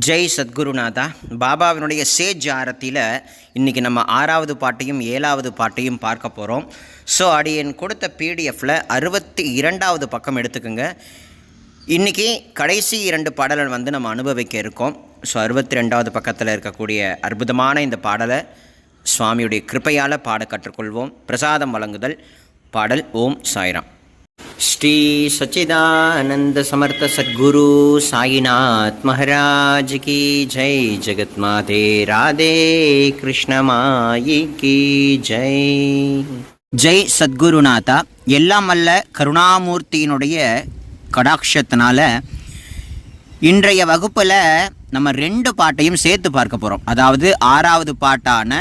Jai சத்குருநாதா. பாபாவினுடைய Sage ஆரத்தியில் இன்றைக்கி நம்ம 6வது பாட்டையும் 7வது பாட்டையும் பார்க்க போகிறோம். ஸோ அடியன் கொடுத்த பிடிஎஃப்பில் 62வது பக்கம் எடுத்துக்கோங்க. இன்றைக்கி கடைசி 2 பாடலை நம்ம அனுபவிக்க இருக்கோம். ஸோ 62வது பக்கத்தில் இருக்கக்கூடிய அற்புதமான இந்த பாடலை சுவாமியுடைய கிருபையால் பாட கற்றுக்கொள்வோம். பிரசாதம் வழங்குதல் பாடல். ஓம் சாய்ராம். श्री सच्चिदानंद समर्थ सद्गुरु साईनाथ महाराज की जय. जगत माते राधे कृष्ण माई की जय. ஜெய் சத்குருநாதா. எல்லாம் அல்ல கருணாமூர்த்தியினுடைய கடாட்சத்தினால இன்றைய வகுப்பில் நம்ம 2 பாட்டையும் சேர்த்து பார்க்க போகிறோம். அதாவது 6வது பாட்டான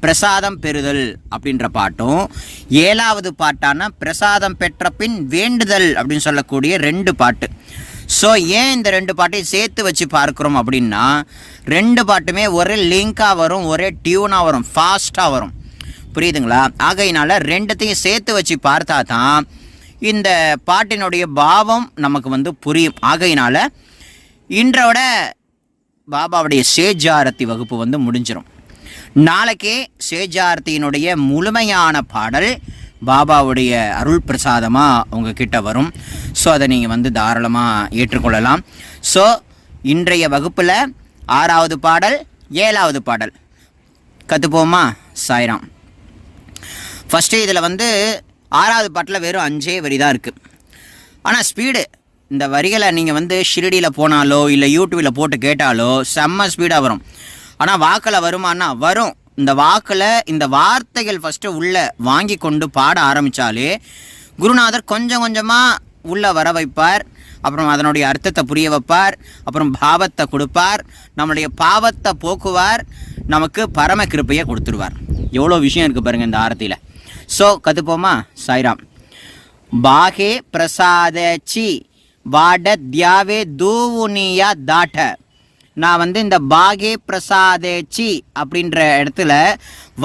பிரசாதம் பெறுதல் அப்படின்ற பாட்டும் 7வது பாட்டான பிரசாதம் பெற்ற பின் வேண்டுதல் அப்படின்னு சொல்லக்கூடிய 2 பாட்டு. ஸோ ஏன் இந்த 2 பாட்டையும் சேர்த்து வச்சு பார்க்குறோம் அப்படின்னா, 2 பாட்டுமே ஒரே லிங்காக வரும், ஒரே டியூனாக வரும், ஃபாஸ்ட்டாக வரும். புரியுதுங்களா? ஆகையினால 2த்தையும் சேர்த்து வச்சு பார்த்தா தான் இந்த பாட்டினுடைய பாவம் நமக்கு புரியும். ஆகையினால இன்றோட பாபாவுடைய சேஜாரத்தி வகுப்பு முடிஞ்சிடும். நாளைக்கே சேஜாரத்தியினுடைய முழுமையான பாடல் பாபாவுடைய அருள் பிரசாதமாக உங்ககிட்ட வரும். ஸோ அதை நீங்கள் தாராளமாக ஏற்றுக்கொள்ளலாம். ஸோ இன்றைய வகுப்பில் 6வது பாடல் 7வது பாடல் கற்றுப்போமா? சாய்ராம். ஃபஸ்ட்டு இதில் 6வது பாட்டில் வெறும் 5 வரி தான் இருக்குது. ஆனால் ஸ்பீடு இந்த வரிகளை நீங்கள் ஷிரடியில் போனாலோ இல்லை யூடியூப்பில் போட்டு கேட்டாலோ செம்ம ஸ்பீடாக வரும். ஆனால் வாக்கில் வருமானா வரும். இந்த வாக்கில் இந்த வார்த்தைகள் ஃபஸ்ட்டு உள்ளே வாங்கி கொண்டு பாட ஆரம்பித்தாலே குருநாதர் கொஞ்சம் கொஞ்சமாக உள்ளே வர வைப்பார். அப்புறம் அதனுடைய அர்த்தத்தை புரிய வைப்பார். அப்புறம் பாவத்தை கொடுப்பார். நம்மளுடைய பாவத்தை போக்குவார். நமக்கு பரம கிருப்பையை கொடுத்துருவார். எவ்வளோ விஷயம் இருக்குது பாருங்கள் இந்த ஆரத்தியில். ஸோ கற்றுப்போமா? சாய்ராம். பாகே பிரசாதச்சி வாட தியாவே தூவுனியா தாட்ட. நான் இந்த பாகே பிரசாதேச்சி அப்படின்ற இடத்துல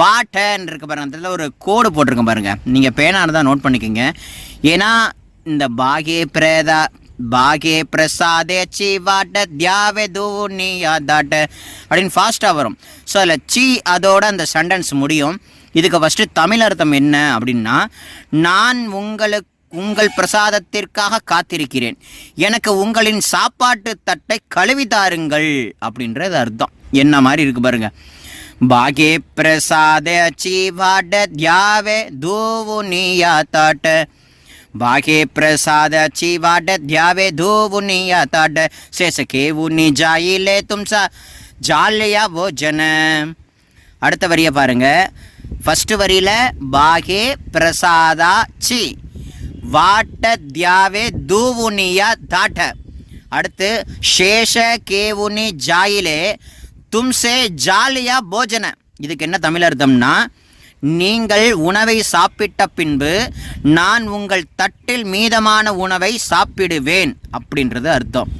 வாட்டன்னு இருக்க பாருங்க, அந்த ஒரு கோடு போட்டிருக்கேன் பாருங்கள். நீங்கள் பேனானு தான் நோட் பண்ணிக்கோங்க. ஏன்னா இந்த பாகே பிரசாதேச்சி வாட்ட தியாவே தூவுனியா தாட்ட அப்படின்னு ஃபாஸ்ட்டாக வரும். ஸோ அதில் சி அதோட அந்த சென்டென்ஸ் முடியும். இதுக்கு ஃபஸ்ட்டு தமிழ் அர்த்தம் என்ன அப்படின்னா, நான் உங்கள் பிரசாதத்திற்காக காத்திருக்கிறேன், எனக்கு உங்களின் சாப்பாட்டு தட்டை கழுவி தாருங்கள் அப்படின்றது அர்த்தம். என்ன மாதிரி இருக்கு பாருங்க. பாகே பிரசாத சீவாட தியாவே தூவுனியா தாட்ட. பாகே பிரசாத சீவாட தியாவே தூவுனியா தாட்ட. சேசகே உனி ஜாயிலே தும்சா ஜாலியா போஜன. அடுத்த வரியை பாருங்க. ஃபர்ஸ்ட் வரியில பாகே பிரசாதா சி வாட்ட தியாவே தூவுனியா தாட்ட. அடுத்து சேஷ கேவுனி ஜாயிலே தும்சே ஜாலியா போஜன. இதுக்கு என்ன தமிழ் அர்த்தம்னா, நீங்கள் உணவை சாப்பிட்ட பின்பு நான் உங்கள் தட்டில் மீதமான உணவை சாப்பிடுவேன் அப்படின்றது அர்த்தம்.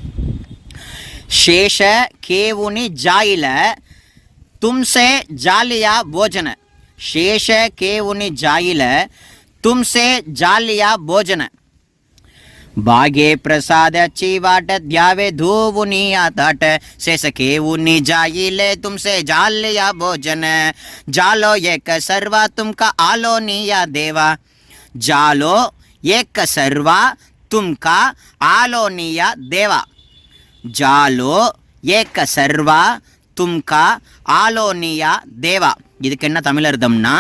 சேஷ கேவுனி ஜாயில தும்சே ஜாலியா போஜன. சேஷ கேவுனி ஜாயில तुमसे जालिया भोजन. बागे प्रसाद चीवाट द्यावे धूवुनिया ताट. शेषके उनी जाइले तुमसे जालिया भोजन. जालो एक सर्वा तुमका आलो निया देवा. जालो एक सर्वा तुमका आलो निया देवा. जालो एक सर्वा तुमका आलो निया देवा. இதுக்கு என்ன தமிழ் அர்த்தம்னா,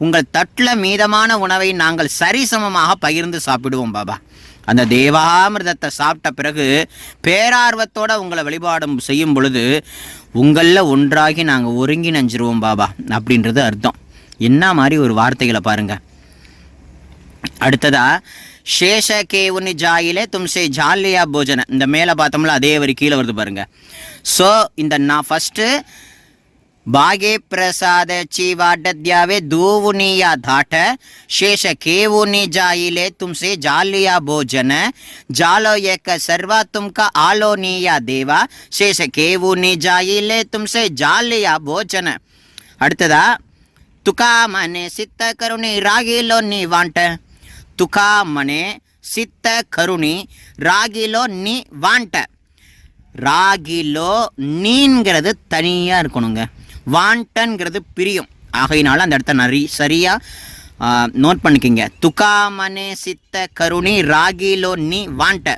உங்கள் தட்டில் மீதமான உணவை நாங்கள் சரிசமமாக பகிர்ந்து சாப்பிடுவோம் பாபா. அந்த தேவாமிர்தத்தை சாப்பிட்ட பிறகு பேரார்வத்தோடு உங்களை வழிபாடும் செய்யும் பொழுது உங்களில் ஒன்றாகி நாங்கள் ஒருங்கி நஞ்சிருவோம் பாபா அப்படின்றது அர்த்தம். என்ன மாதிரி ஒரு வார்த்தைகளை பாருங்கள். அடுத்ததா சேஷ கே உன்னி ஜாயிலே தும்சே ஜாலியா போஜன. இந்த மேலே பார்த்தோம்ல அதே வரி கீழே வருது பாருங்கள். ஸோ இந்த நான் ஃபஸ்ட்டு बागे प्रसाद चीवाड द्यावे धूवुनिया धाट. शेष केवुनि जाइले तुमसे जालिया भोजन. जालो एक सर्वा तुमका आलो निया देवा. शेष केवुनि जाइले तुमसे जालिया भोजन. அடுத்ததா तुका मने सित्त करुणी रागिलो नी वांट. तुका मने सित्त करुणी रागिलो नी वांट. ராகிலோ நீங்கிறது தனியாக இருக்கணுங்க. வாண்டன்கிறது பிரியும். ஆகையினால அந்த இடத்த சரியாக நோட் பண்ணிக்கிங்க. துக்கா மனே சித்த கருணி ராகிலோ நீ வாண்ட.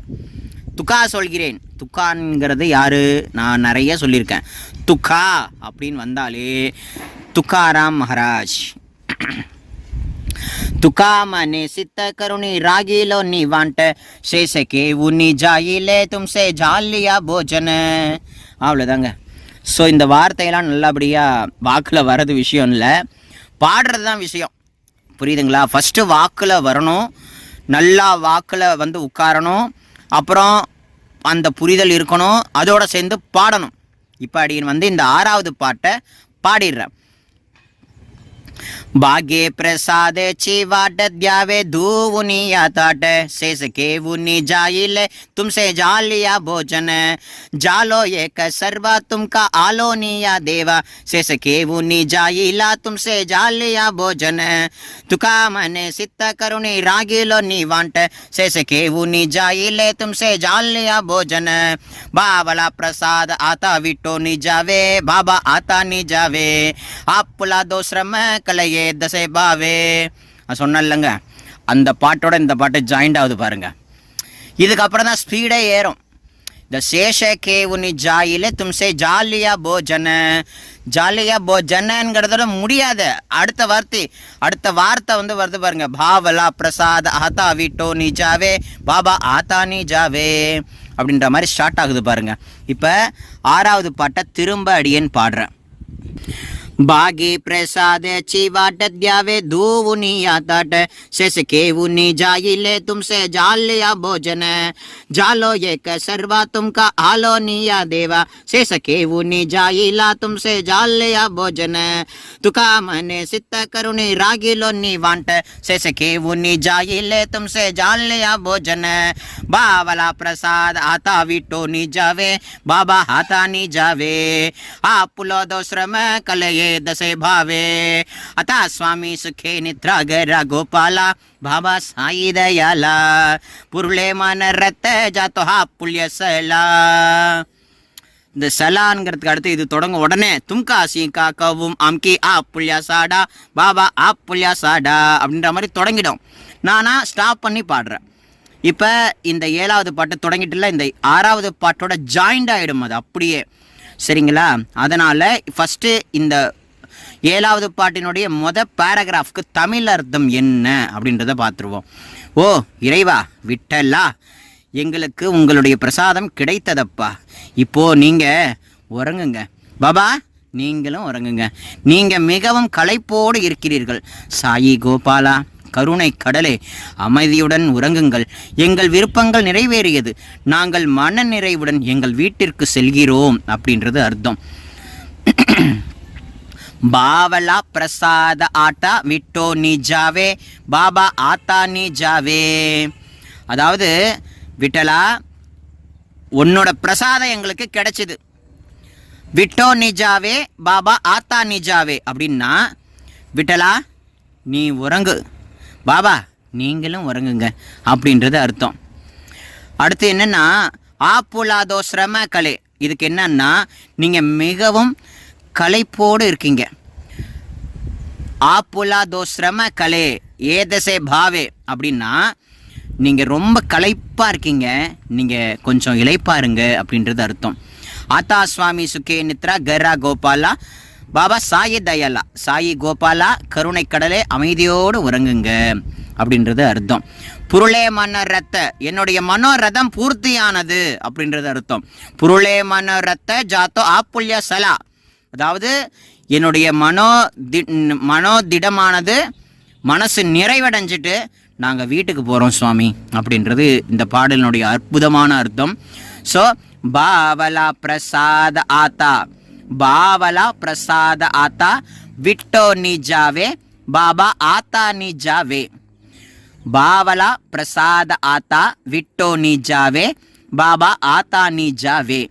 துக்கா சொல்கிறேன். துக்கான்ங்கிறது யாரு? நான் நிறைய சொல்லியிருக்கேன். துக்கா அப்படின்னு வந்தாலே துக்காராம் மகாராஜ். துக்கா மனே சித்த கருணி ராகிலோ நீ வாண்ட சேசக்கே உன்னி ஜாயிலே தும்சே ஜாலியா போஜன. அவ்வளோதாங்க. ஸோ இந்த வார்த்தையெல்லாம் நல்லபடியாக வாக்கில் வர்றது விஷயம் இல்லை, பாடுறது தான் விஷயம். புரியுதுங்களா? ஃபஸ்ட்டு வாக்கில் வரணும், நல்லா வாக்கில் வந்து உட்காரணும், அப்புறம் அந்த புரிதல் இருக்கணும், அதோடு சேர்ந்து பாடணும். இப்போ அப்படின்னு வந்து இந்த 6வது பாட்டை பாடிடுறேன். भाग्ये प्रसादे चिवाट द्यावे धूवुनिया ताट सेसके वुनि जाइले तुमसे जालिया भोजन जालो एक सर्वा तुमका आलोनिया देवा सेसके वुनि जाइला तुमसे जालिया भोजन तुका मने सित्त करुणी रागिलो नीवांट सेसके वुनि जाइले तुमसे जालिया भोजन बावला प्रसाद आता विटो नि जावे बाबा आता नि जावे आप पुला दो श्रम कलये தசை பாவே. சொன்னல்லங்க, அந்த பாட்டோட இந்த பாட்டு ஜாயிண்ட் ஆகுது பாருங்க. இதுக்கப்புறம் தான் ஸ்பீடே ஏறும். இந்த சேஷ கே உனி ஜாயிலே தும்சே ஜாலியா போஜன. ஜாலியா போஜனங்கிறதோட முடியாது. அடுத்த வார்த்தை வந்து வருது பாருங்க. பாவலா பிரசாத் ஆத்தா விட்டோ நீ ஜாவே பாபா ஆத்தா நீ ஜாவே அப்படின்ற மாதிரி ஸ்டார்ட் ஆகுது பாருங்க. இப்போ 6வது பாட்டை திரும்ப அடியேன்னு பாடுறேன். भागे प्रसाद चिवाट द्यावे धूवुनिया ताट सेसके वुनि जाइले तुमसे जालिया भोजन जालो एक सर्वा तुमका आलोनिया देवा सेसके वुनि जाइला तुमसे जालिया भोजन तुका मने सित्त करुणी रागिलो नीवांट सेसके वुनि जाइले तुमसे जालिया भोजन बावला प्रसाद आता विटो नी जावे बाबा हाथा नी जावे आपुलो दो श्रम कलये दसे भावे अता स्वामी सुखे निद्रा गरा गोपाला बाबा साई दयाला पुरुले मन रत जातो हा पुल्य सला. இந்த சலான்ங்கிறதுக்கு அடுத்து இது தொடங்க உடனே தும்கா சீக்கா கவும் அம்கி ஆ புல்யா சாடா பாபா ஆ புல்யா சாடா அப்படின்ற மாதிரி தொடங்கிடும். நானா ஸ்டாப் பண்ணி பாடுறேன். இப்போ இந்த 7வது பாட்டு தொடங்கிட்டுல இந்த 6வது பாட்டோட ஜாயிண்ட் ஆகிடும் அது அப்படியே. சரிங்களா? அதனால் ஃபஸ்ட்டு இந்த 7வது பாட்டினுடைய பேராகிராஃப்க்கு தமிழ் அர்த்தம் என்ன அப்படின்றத பார்த்துருவோம். ஓ இறைவா விட்டல்லா, எங்களுக்கு உங்களுடைய பிரசாதம் கிடைத்ததப்பா. இப்போது நீங்கள் உறங்குங்க பாபா, நீங்களும் உறங்குங்க. நீங்கள் மிகவும் களைப்போடு இருக்கிறீர்கள். சாயி கோபாலா கருணை கடலே அமைதியுடன் உறங்குங்கள். எங்கள் விருப்பங்கள் நிறைவேறியது. நாங்கள் மன நிறைவுடன் எங்கள் வீட்டிற்கு செல்கிறோம் அப்படின்றது அர்த்தம். பாவலா பிரசாத ஆட்டா விட்டோ நீ ஜாவே பாபா ஆத்தா நீ ஜாவே. அதாவது விட்டலா, உன்னோட பிரசாதம் எங்களுக்கு கிடைச்சிது. விட்டோ நீ ஜாவே பாபா ஆத்தா நீ ஜாவே அப்படின்னா விட்டலா நீ உறங்கு, பாபா நீங்களும் உறங்குங்க அப்படின்றது அர்த்தம். அடுத்து என்னென்னா ஆப்புலாதோ சிரம கலை. இதுக்கு என்னன்னா நீங்கள் மிகவும் களைப்போடு இருக்கீங்க. ஆப்புலாதோ சிரம கலை ஏதசே பாவே அப்படின்னா நீங்கள் ரொம்ப களைப்பாக இருக்கீங்க, நீங்கள் கொஞ்சம் இளைப்பாருங்க அப்படின்றது அர்த்தம். ஆத்தா சுவாமி சுகே நித்ரா கரா கோபாலா பாபா சாயி தயாலா சாயி கோபாலா கருணை கடலே அமைதியோடு உறங்குங்க அப்படின்றது அர்த்தம். புருளே மன ரத்த, என்னுடைய மனோரதம் பூர்த்தியானது அப்படின்றது அர்த்தம். புருளே மன ரத்த ஜாத்தோ ஆப்புல்ய சலா, அதாவது என்னுடைய மனோதிடமானது மனசு நிறைவடைஞ்சிட்டு நாங்கள் வீட்டுக்கு போகிறோம் சுவாமி அப்படின்றது இந்த பாடலினுடைய அற்புதமான அர்த்தம். ஸோ பாவலா பிரசாத ஆத்தா, பாவலா பிரசாத ஆத்தா விட்டோ நீ ஜாவே பாபா ஆத்தா நீ ஜாவே. பாவலா பிரசாத ஆத்தா விட்டோ நீ ஜாவே பாபா ஆத்தா நீ ஜாவே.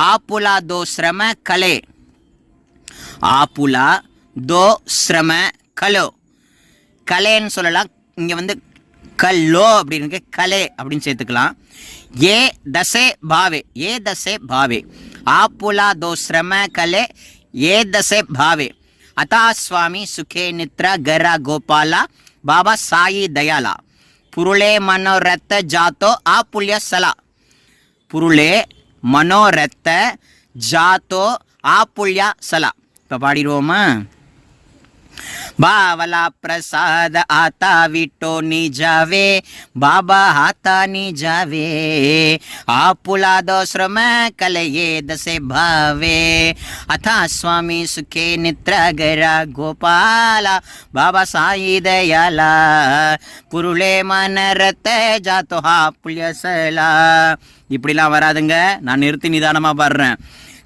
ஆப்புலா தோ ஸ்ரம கலே, ஆப்புலா தோ ஸ்ரம கலோ. கலேன்னு சொல்லலாம், இங்கே வந்து கல்லோ அப்படின்னு கலே அப்படின்னு சேர்த்துக்கலாம். ये दसे भावे, ये दसे भावे, आपुला दो श्रम कले ये दसे भावे, अता स्वामी सुखे निद्रा गरा गोपाला बाबा साई दयाला, पुरुले मनोरथ जातो आपुल्य सला, पुरुले मनोरथ जातो आपुल्य सला. இப்போ பாடிடுவோமா? बावला प्रसाद आता विटो नी जावे, बाबा हाता नी जावे, आपुला दो श्रम कलये दसे भावे, अथा स्वामी सुखे निद्रा गरा गोपाला बाबा साई दयाला, पुरुले मन रत जातो आपुल्यसला. இப்படிலாம் வராதுங்க, நான் நிறுத்தி நிதானமாக பாடுறேன்.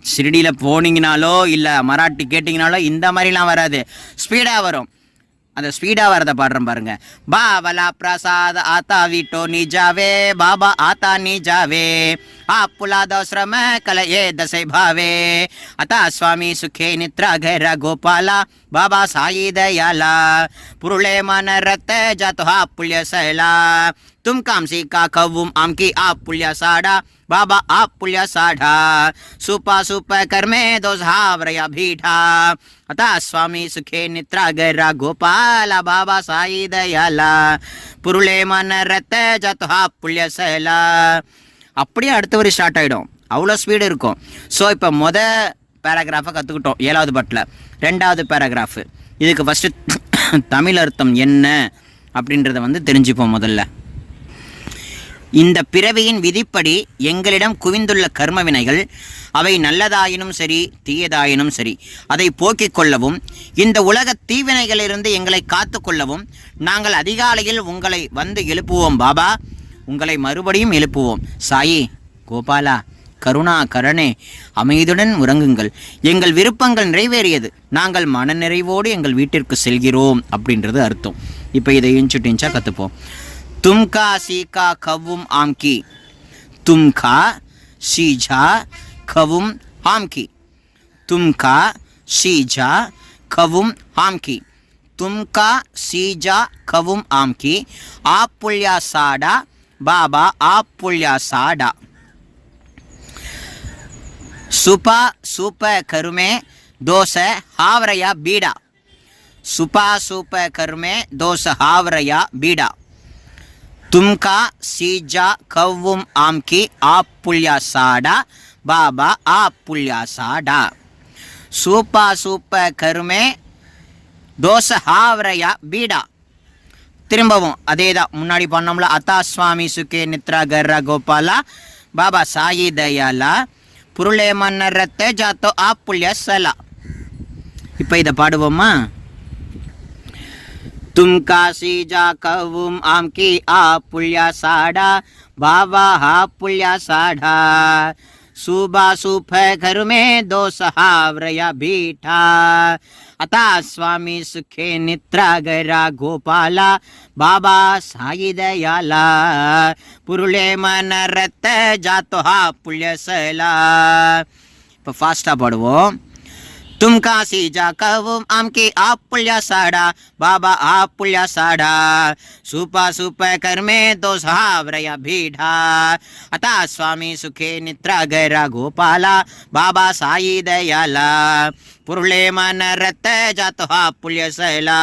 ஷிரடியில் போனீங்கனாலோ இல்லை மராட்டி கேட்டிங்கனாலோ இந்த மாதிரிலாம் வராது, ஸ்பீடாக வரும். அந்த ஸ்பீடாக வரதை பாடுறேன் பாருங்க. பாவலா பிரசாத் ஆத்தா வீட்டோ நீ ஜாவே, பாபா ஆத்தா நீ ஜாவே, आपुला दो श्रम कलये दसे भावे, अता स्वामी सुखे निद्रा गहरा गोपाला बाबा साई दयाला, पुरुले मन रत जातो आपुल्य सैला, तुम कामसी का कव्वुम आमकी आपुल्य साडा बाबा आपुल्य साढ़ा, सुपा सुप कर में दो हावरया भीठा, अता स्वामी सुखे निद्रा गहरा गोपाला बाबा साई दयाला, पुरुले मन रत जातो आपुल्य सैला. அப்படியே அடுத்த வரி ஸ்டார்ட் ஆகிடும், அவ்வளோ ஸ்பீடு இருக்கும். ஸோ இப்போ பேராகிராஃபை கற்றுக்கிட்டோம் 7வது பாட்டில். 2வது பேராகிராஃபு, இதுக்கு ஃபஸ்ட்டு தமிழ் அர்த்தம் என்ன அப்படின்றத தெரிஞ்சுப்போம். முதல்ல, இந்த பிறவியின் விதிப்படி எங்களிடம் குவிந்துள்ள கர்ம வினைகள் அவை நல்லதாயினும் சரி தீயதாயினும் சரி அதை போக்கிக் கொள்ளவும், இந்த உலக தீவினைகளிலிருந்து எங்களை காத்து கொள்ளவும் நாங்கள் அதிகாலையில் உங்களை எழுப்புவோம் பாபா, உங்களை மறுபடியும் எழுப்புவோம். சாயி கோபாலா கருணா கரணே அமைதியுடன் உறங்குங்கள், எங்கள் விருப்பங்கள் நிறைவேறியது, நாங்கள் மன நிறைவோடு எங்கள் வீட்டிற்கு செல்கிறோம் அப்படின்றது அர்த்தம். இப்போ இதை இன்ச்சா கற்றுப்போம். தும்கா சீகா கவ்வும் ஆம்கி, தும்கா ஷீஜா கவும் ஆம்கி, தும்கா ஷீஜா கவும் ஆம்கி, தும்கா சீஜா கவும் ஆம்கி, ஆப்புல்யா சாடா बाबा आपुल्या साडा, सुपा सुप करुमे दोस हावरया बीडा, सुपा सुप करुमे दोस हावरया बीडा, तुमका सीजा कव्वुम आमकी आपुल्या साडा बाबा आपुल्या साडा, सुपा सुप करुमे दोस हावरया बीडा. திரும்பவும் அதே தான் முன்னாடி பண்ணோம்ல. அத்தா சுவாமி சுகே நித்ரா கர்ரா கோபாலா பாபா சாயி தயாலா, புருளே மன்னரத்த ஜாத்தோ ஆப்புல்ய சலா. இப்போ இதை பாடுவோமா? तुम काशी जा कवुम आम की आपुल्या साडा बाबा हापुल्या साढ़ा, सुबा सुफ घर में दो सहावरया बीठा, अता स्वामी सुखे निद्रा गरा गोपाला बाबा साई दयाला, पुरुले मन रत जातो हापुल्य सला. இப்போ ஃபாஸ்ட்டாக பாடுவோம். तुम काशी जा कवुम आम की आपुल्या साड़ा बाबा आपुल्या साड़ा, सुपा सुप कर में दो सहावरया भीढ़ा, अता स्वामी सुखे निद्रा गरा गोपाला बाबा साई दयाला, पुरुले मन रत जातो आपुल्य सला,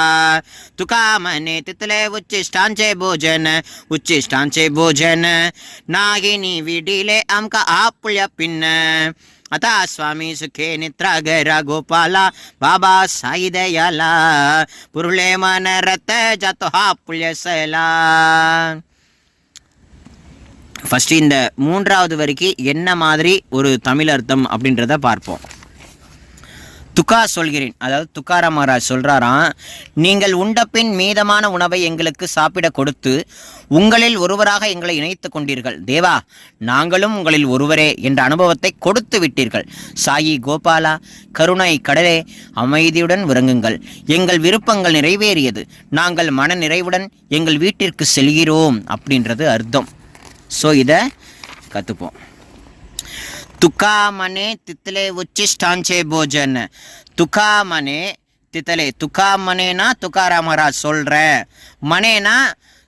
तुका मने तितले उच्चिष्टांचे भोजन नागिनी विडीले आमका आपुल्य पिन्न, अता स्वामी सुखे निद्रा गरा गोपाला बाबा साई दयाला, पुरुले मन रत जातो हापुल्य सला. ஃபஸ்ட்டு இந்த 3வது வரிக்கு என்ன மாதிரி ஒரு தமிழ் அர்த்தம் அப்படின்றத பார்ப்போம். துக்கா சொல்கிறேன், அதாவது துக்காராம் மகாராஜ் சொல்கிறாராம், நீங்கள் உண்டபின் மீதமான உணவை எங்களுக்கு சாப்பிட கொடுத்து உங்களில் ஒருவராக எங்களை இணைத்து கொண்டீர்கள் தேவா, நாங்களும் உங்களில் ஒருவரே என்ற அனுபவத்தை கொடுத்து விட்டீர்கள். சாயி கோபாலா கருணை கடலே அமைதியுடன் உறங்குங்கள், எங்கள் விருப்பங்கள் நிறைவேறியது, நாங்கள் மன நிறைவுடன் எங்கள் வீட்டிற்கு செல்கிறோம் அப்படின்றது அர்த்தம். ஸோ இதை கற்றுப்போம். तुका मने तितले उच्चिष्टांचे भोजन, तुका मने तितले, तुका मनेना तुकाराम महाराज சொல்ற, மனேனா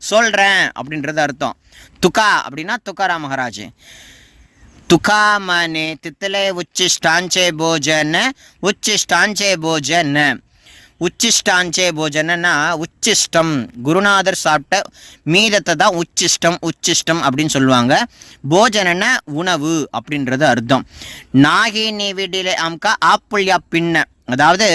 சொல்கிறேன் அப்படின்றது அர்த்தம். துக்கா அப்படின்னா துக்காராம் மகாராஜ். तुका माने तितले उच्चिष्टांचे भोजन उच्चिष्टांचे भोजन உச்சிஷ்டாஞ்சே போஜனன்னா உச்சிஷ்டம், குருநாதர் சாப்பிட்ட மீதத்தை தான் உச்சிஷ்டம் உச்சிஷ்டம் அப்படின்னு சொல்லுவாங்க. போஜனன்னா உணவு அப்படின்றது அர்த்தம். நாகி நீ வீட்டிலே அம்கா ஆப்புள்யா பின்ன, அதாவது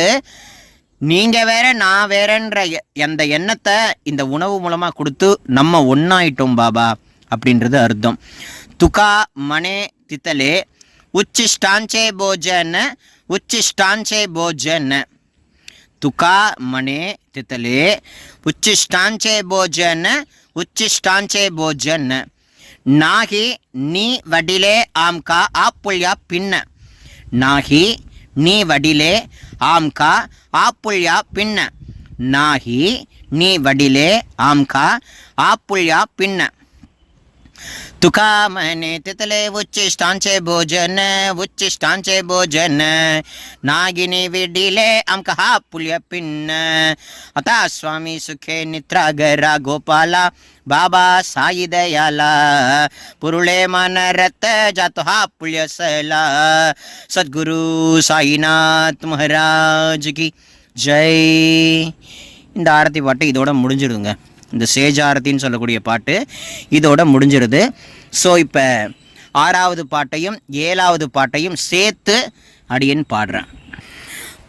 நீங்கள் வேற நான் வேறன்ற அந்த எண்ணத்தை இந்த உணவு மூலமாக கொடுத்து நம்ம ஒன்றாயிட்டோம் பாபா அப்படின்றது அர்த்தம். துகா மனே தித்தலே உச்சிஷ்டாஞ்சே போஜன உச்சிஷ்டாஞ்சே போஜன. तुका मने तितले उच्चिष्टांचे भोजन उच्चिष्टांचे भोजन. नाही नी वडिले आमका आपुल्या पिन्न. नाही नी वडिले आमका आपुल्या पिन्न. नाही नी वडिले आमका आपुल्या पिन्न. तुका मने तितले उच्चिष्टांचे भोजन उच्चिष्टांचे भोजन. नागिनी विडिले आमका हा पुल्य पिन्न. आता स्वामी सुखे निद्रागरा गोपाला बाबा साई दयाला. पुरुळे मन रत जातो हा पुल्य सला. सद्गुरु साईनाथ महाराज की जय. இந்த ஆரத்தி பாட்டு இதோட முடிஞ்சிடுங்க. இந்த சேஜ் ஆரத்தின்னு சொல்லக்கூடிய பாட்டு இதோட முடிஞ்சிருது. ஸோ இப்போ 6வது பாட்டையும் 7வது பாட்டையும் சேர்த்து அடியேன் பாடுறேன்.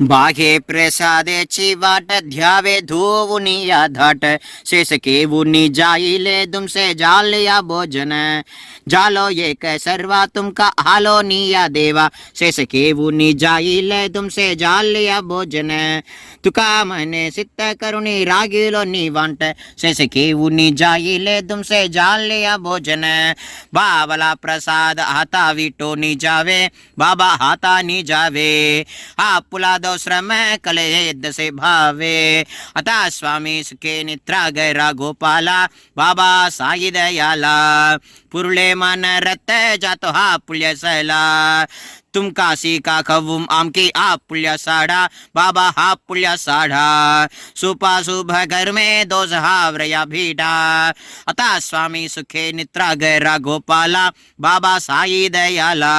बाघे प्रसादे चिवाट ध्यावे धूवुनी या धाट. शेष केवुनी जाइले तुमसे जालिया भोजन. जालो एक सर्वा तुमका हालो निया देवा. शेष केवुनी जाइले तुमसे जालिया भोजन. तुका मने सित्त करुणी रागिलो नी वांट. शेष केवुनी जाइले तुमसे जालिया भोजन. बावला प्रसाद हाथा वीटो नी जावे बाबा हाथा नी जावे. आपुला दो श्रम कले से भावे. अता स्वामी सुखे निद्रा गैरा गोपाला बाबा साई दयाला. पुरुले मन रत जातो हा पुल्य सला. तुम काशी का खवुम आमकी आप पुल्य साढ़ा बाबा हा पुल्य साढ़ा. सुपा शुभ घर में दो सहावरया भीटा. अता स्वामी सुखे निद्रा गैरा गोपाला बाबा साई दयाला.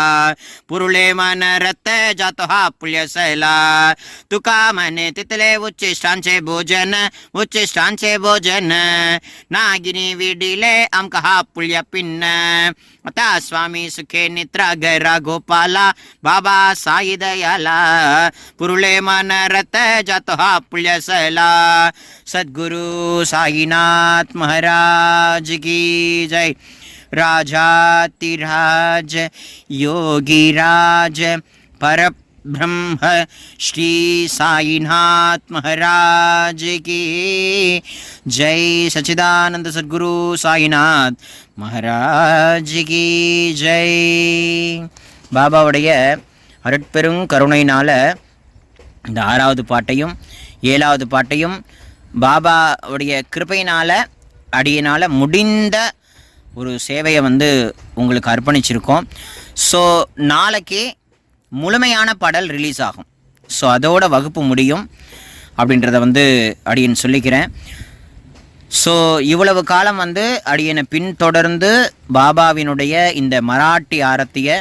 पुरुले मन रत जातो हा पुल्य सला. तुका मने तितले उच्चिष्टांचे भोजन उच्चिष्टांचे भोजन. नागिनी विडिले आमका हा पुल्य पिन्न. अता स्वामी सुखे निद्रा गैरा गोपाला बाबा साई दयाला. पुरुले मन रत जातो हा पुल्य सला. सद्गुरु साईनाथ महाराज की जय. राजातिराज योगीराज पर ब्रह्म श्री साईनाथ महाराज की जय. सच्चिदानंद सद्गुरु साईनाथ महाराज की जय. பாபாவுடைய அருட்பெரும் கருணையினால் இந்த 6வது பாட்டையும் 7வது பாட்டையும் பாபாவுடைய கிருபையினால் அடியினால் முடிந்த ஒரு சேவையை உங்களுக்கு அர்ப்பணிச்சிருக்கோம். ஸோ நாளைக்கு முழுமையான பாடல் ரிலீஸ் ஆகும். ஸோ அதோட வகுப்பு முடியும் அப்படின்றத அடியன் சொல்லிக்கிறேன். ஸோ இவ்வளவு காலம் அடியனை பின்தொடர்ந்து பாபாவினுடைய இந்த மராட்டி ஆரத்தியை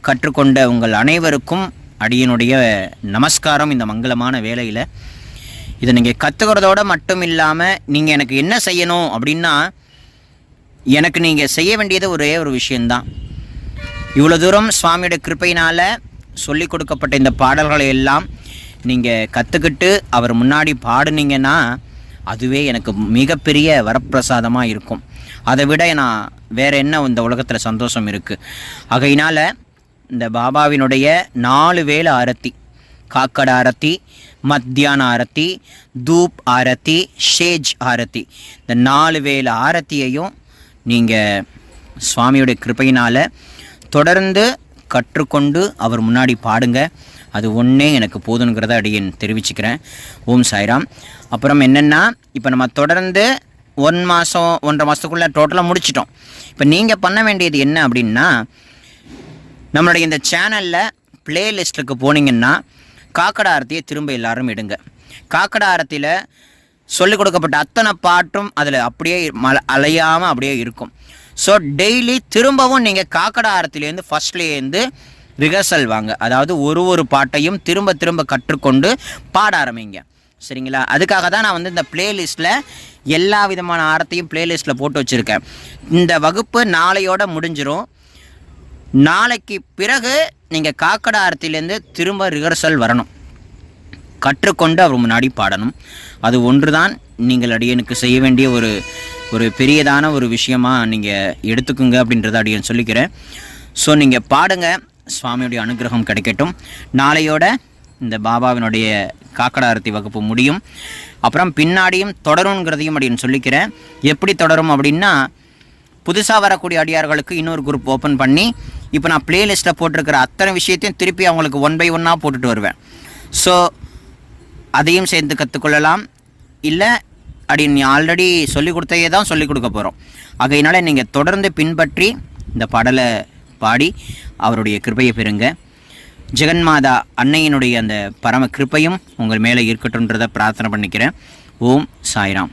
கற்றுக்கொண்ட உங்கள் அனைவருக்கும் அடியனுடைய நமஸ்காரம். இந்த மங்களமான வேலையில் இதை நீங்கள் கற்றுக்கிறதோடு மட்டும் இல்லாமல் நீங்கள் எனக்கு என்ன செய்யணும் அப்படின்னா, எனக்கு நீங்கள் செய்ய வேண்டியது ஒரே ஒரு விஷயந்தான். இவ்வளோ தூரம் சுவாமியோட கிருப்பையினால் சொல்லி கொடுக்கப்பட்ட இந்த பாடல்களை எல்லாம் நீங்கள் கற்றுக்கிட்டு அவர் முன்னாடி பாடுனீங்கன்னா அதுவே எனக்கு மிகப்பெரிய வரப்பிரசாதமாக இருக்கும். அதை விட நான் வேறு என்ன இந்த உலகத்தில் சந்தோஷம் இருக்குது. ஆகையினால் இந்த பாபாவினுடைய 4 வேளை ஆரத்தி, காக்கட ஆரத்தி, மத்தியான ஆரத்தி, தூப் ஆரத்தி, ஷேஜ் ஆரத்தி, இந்த 4 வேளை ஆரத்தியையும் நீங்கள் சுவாமியுடைய கிருபையினால் தொடர்ந்து கற்றுக்கொண்டு அவர் முன்னாடி பாடுங்க. அது ஒன்றே எனக்கு போதுங்கிறத அடியேன் தெரிவிச்சுக்கிறேன். ஓம் சாய்ராம். அப்புறம் என்னென்னா, இப்போ நம்ம தொடர்ந்து 1 மாதம் 1.5 மாதத்துக்குள்ளே டோட்டலாக முடிச்சிட்டோம். இப்போ நீங்கள் பண்ண வேண்டியது என்ன அப்படின்னா, நம்மளுடைய இந்த சேனலில் பிளேலிஸ்ட்டுக்கு போனீங்கன்னா காக்கட ஆரத்தியை திரும்ப எல்லாரும் எடுங்க. காக்கட ஆரத்தியில் சொல்லிக் கொடுக்கப்பட்ட அத்தனை பாட்டும் அதில் அப்படியே அலையாமல் அப்படியே இருக்கும். ஸோ டெய்லி திரும்பவும் நீங்கள் காக்கடா ஆரத்திலேருந்து ஃபஸ்ட்லேருந்து ரிஹர்சல் வாங்க. அதாவது ஒரு பாட்டையும் திரும்ப திரும்ப கற்றுக்கொண்டு பாட ஆரம்பிங்க. சரிங்களா? அதுக்காக தான் நான் இந்த பிளேலிஸ்ட்டில் எல்லா விதமான ஆரத்தையும் பிளேலிஸ்ட்டில் போட்டு வச்சுருக்கேன். இந்த வகுப்பு நாளையோட முடிஞ்சிடும். நாளைக்கு பிறகு நீங்கள் காக்கடா ஆரத்திலேருந்து திரும்ப ரிஹர்சல் வரணும், கற்றுக்கொண்டு அவர் முன்னாடி பாடணும். அது ஒன்று தான் நீங்கள் அடியனுக்கு செய்ய வேண்டிய ஒரு பெரியதான ஒரு விஷயமாக நீங்கள் எடுத்துக்குங்க அப்படின்றத அடியன் சொல்லிக்கிறேன். ஸோ நீங்கள் பாடுங்க, சுவாமியுடைய அனுகிரகம் கிடைக்கட்டும். நாளையோட இந்த பாபாவினுடைய காக்கடா ஆரத்தி வகுப்பு முடியும். அப்புறம் பின்னாடியும் தொடருங்கிறதையும் அப்படின்னு சொல்லிக்கிறேன். எப்படி தொடரும் அப்படின்னா, புதுசாக வரக்கூடிய அடியார்களுக்கு இன்னொரு குரூப் ஓப்பன் பண்ணி இப்போ நான் பிளேலிஸ்ட்டில் போட்டிருக்கிற அத்தனை விஷயத்தையும் திருப்பி அவங்களுக்கு 1 by 1 போட்டுட்டு வருவேன். ஸோ அதையும் சேர்ந்து கற்றுக்கொள்ளலாம். இல்லை அப்படின்னு ஆல்ரெடி சொல்லிக் கொடுத்தையே தான் சொல்லிக் கொடுக்க போகிறோம். ஆகையினால நீங்கள் தொடர்ந்து பின்பற்றி இந்த பாடலை பாடி அவருடைய கிருபையை பெறுங்க. ஜெகன்மாதா அன்னையினுடைய அந்த பரம கிருபையும் உங்கள் மேலே இருக்கட்டும்ன்றதை பிரார்த்தனை பண்ணிக்கிறேன். ஓம் சாய்ராம்.